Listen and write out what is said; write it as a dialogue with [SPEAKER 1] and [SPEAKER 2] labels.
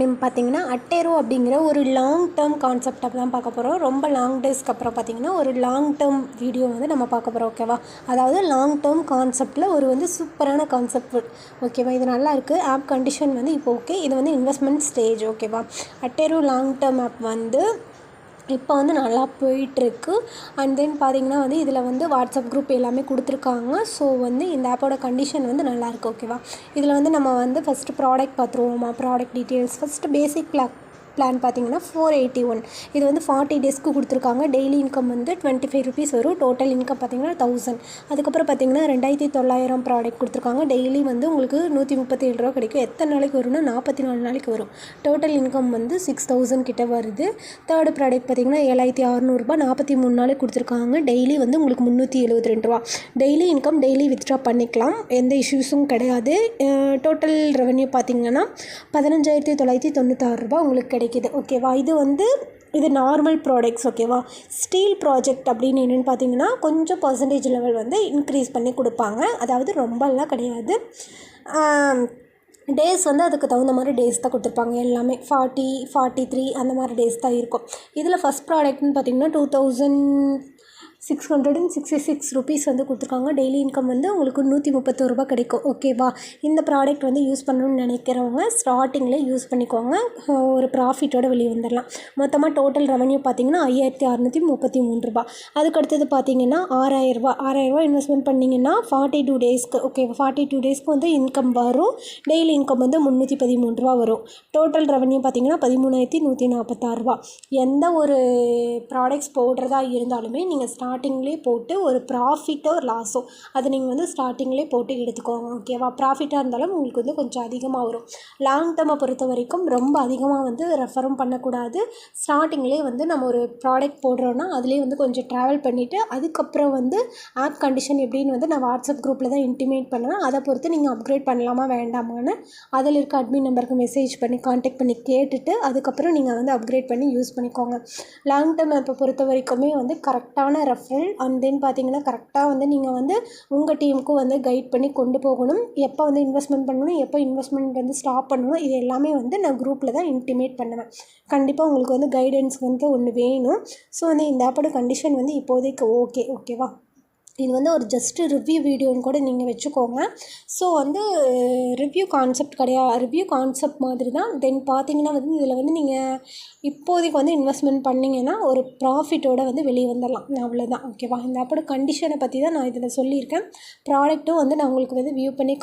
[SPEAKER 1] Name பார்த்தீங்கன்னா அட்டேரோ அப்படிங்கிற ஒரு லாங் டேர்ம் கான்செப்டை தான் பார்க்க போகிறோம். ரொம்ப லாங் டேஸ்க்கு அப்புறம் பார்த்தீங்கன்னா ஒரு லாங் டேர்ம் வீடியோ வந்து நம்ம பார்க்க போகிறோம். ஓகேவா? அதாவது லாங் டேர்ம் கான்செப்டில் ஒரு வந்து சூப்பரான கான்செப்ட். ஓகேவா? இது நல்லா இருக்குது. ஆப் கண்டிஷன் வந்து இப்போ ஓகே. இது வந்து இன்வெஸ்ட்மெண்ட் ஸ்டேஜ். ஓகேவா? அட்டேரோ லாங் டேர்ம் ஆப் வந்து இப்போ வந்து நல்லா போயிட்டுருக்கு. அண்ட் தென் பார்த்திங்கன்னா வந்து இதில் வந்து வாட்ஸ்அப் குரூப் எல்லாமே கொடுத்துருக்காங்க. ஸோ வந்து இந்த ஆப்போட கண்டிஷன் வந்து நல்லாயிருக்கு. ஓகேவா? இதில் வந்து நம்ம வந்து ஃபஸ்ட்டு ப்ராடக்ட் பார்த்துருவோமா. Product details first basic plan பார்த்தீங்கன்னா 481. இது வந்து 40 டேஸ்க்கு கொடுத்துருக்காங்க. டெய்லி இன்கம் வந்து 25 ருபீஸ் வரும். டோட்டல் இன்கம் பார்த்தீங்கன்னா 1000. அதுக்கப்புறம் பார்த்தீங்கன்னா 2900 ப்ராடக்ட் கொடுத்துருக்காங்க. டெய்லி வந்து உங்களுக்கு 137 ரூபா கிடைக்கும். எத்தனை நாளைக்கு வரும்னா 44 நாளைக்கு வரும். டோட்டல் இன்கம் வந்து 6000 கிட்ட வருது. தேர்டு ப்ராடக்ட் பார்த்தீங்கன்னா 7600 ரூபா 43 நாளைக்கு கொடுத்துருக்காங்க. டெய்லி வந்து உங்களுக்கு 372 ரூபா. டெய்லி இன்கம் டெய்லி வித்ட்ரா பண்ணிக்கலாம். எந்த இஷ்யூஸும் கிடையாது. டோட்டல் ரெவன்யூ பார்த்தீங்கன்னா 15996 ரூபா உங்களுக்கு கிடைக்குது. ஓகேவா? இது நார்மல் ப்ராடக்ட்ஸ். ஓகேவா? ஸ்டீல் ப்ராஜெக்ட் அப்படின்னு என்னென்னு பார்த்தீங்கன்னா கொஞ்சம் பர்சன்டேஜ் லெவல் வந்து இன்க்ரீஸ் பண்ணி கொடுப்பாங்க. அதாவது ரொம்பலாம் கிடையாது. டேஸ் வந்து அதுக்கு தகுந்த மாதிரி டேஸ் தான் கொடுத்துருப்பாங்க. எல்லாமே 40, 43 அந்த மாதிரி டேஸ் தான் இருக்கும். இதில் ஃபஸ்ட் ப்ராடக்ட்னு பார்த்தீங்கன்னா 2666 ருபீஸ் வந்து கொடுத்துருக்காங்க. டெய்லி இன்கம் வந்து உங்களுக்கு 131 ரூபா கிடைக்கும். ஓகேவா? இந்த ப்ராடக்ட் வந்து யூஸ் பண்ணணும்னு நினைக்கிறவங்க ஸ்டார்டிங்கில் யூஸ் பண்ணிக்கோங்க. ஒரு ப்ராஃபிட்டோட வெளியே வந்துடலாம். மொத்தமாக டோட்டல் ரெவன்யூ பார்த்தீங்கன்னா 5633 ரூபா. அதுக்கடுத்தது பார்த்தீங்கன்னா 6000 இன்வெஸ்ட்மெண்ட் பண்ணிங்கன்னா 42 டேஸ்க்கு. ஓகேவா? 42 டேஸ்க்கு வந்து இன்கம் வரும். டெய்லி இன்கம் வந்து 313 ரூபா வரும். டோட்டல் ரெவன்யூ பார்த்தீங்கன்னா 13146 ரூபா. எந்த ஒரு ப்ராடக்ட்ஸ் போடுறதா இருந்தாலுமே நீங்கள் ஸ்டார்டிங்லேயே போட்டு ஒரு ப்ராஃபிட்டோ லாஸோ அதை நீங்கள் வந்து ஸ்டார்டிங்லேயே போட்டு எடுத்துக்கோங்க. ஓகேவா? ப்ராஃபிட்டாக இருந்தாலும் உங்களுக்கு வந்து கொஞ்சம் அதிகமாக வரும். லாங் டேர்மை பொறுத்த வரைக்கும் ரொம்ப அதிகமாக வந்து ரெஃபரும் பண்ணக்கூடாது. ஸ்டார்டிங்லேயே வந்து நம்ம ஒரு ப்ராடக்ட் போடுறோன்னா அதுலேயே வந்து கொஞ்சம் ட்ராவல் பண்ணிவிட்டு அதுக்கப்புறம் வந்து ஆப் கண்டிஷன் எப்படின்னு வந்து நான் வாட்ஸ்அப் குரூப்பில் தான் இன்டிமேட் பண்ணுவேன். அதை பொறுத்து நீங்கள் அப்கிரேட் பண்ணலாமா வேண்டாமான்னு அதில் இருக்க அட்மின் நம்பருக்கு மெசேஜ் பண்ணி கான்டாக்ட் பண்ணி கேட்டுட்டு அதுக்கப்புறம் நீங்கள் வந்து அப்கிரேட் பண்ணி யூஸ் பண்ணிக்கோங்க. லாங் டேர்ம் ஆப்பை பொறுத்த வரைக்குமே வந்து கரெக்டான ரெஃபரல் அண்ட் தென் பார்த்தீங்கன்னா கரெக்டாக வந்து நீங்கள் வந்து உங்கள் டீமுக்கும் வந்து கைட் பண்ணி கொண்டு போகணும். எப்போ வந்து இன்வெஸ்ட்மெண்ட் பண்ணணும், எப்போ இன்வெஸ்ட்மெண்ட் வந்து ஸ்டாப் பண்ணணும், இது எல்லாமே வந்து நான் குரூப்பில் தான் இன்டிமேட் பண்ணுவேன். கண்டிப்பாக உங்களுக்கு வந்து கைடன்ஸ் வந்து ஒன்று வேணும். ஸோ வந்து இந்த ஆப்போட கண்டிஷன் வந்து இப்போதைக்கு ஓகேவா? இது வந்து ஒரு ஜஸ்ட்டு ரிவ்யூ வீடியோன்னு கூட நீங்கள் வச்சுக்கோங்க. ஸோ வந்து ரிவ்யூ கான்செப்ட் மாதிரி தான். தென் பார்த்தீங்கன்னா வந்து இதில் வந்து நீங்கள் இப்போதைக்கு வந்து இன்வெஸ்ட்மெண்ட் பண்ணிங்கன்னா ஒரு ப்ராஃபிட்டோட வந்து வெளியே வந்துடலாம். அவ்வளோதான். ஓகேவா? இந்த ஆப்போட கண்டிஷனை பற்றி தான் நான் இதில் சொல்லியிருக்கேன். ப்ராடக்ட்டும் வந்து நான் உங்களுக்கு வந்து வியூ பண்ணி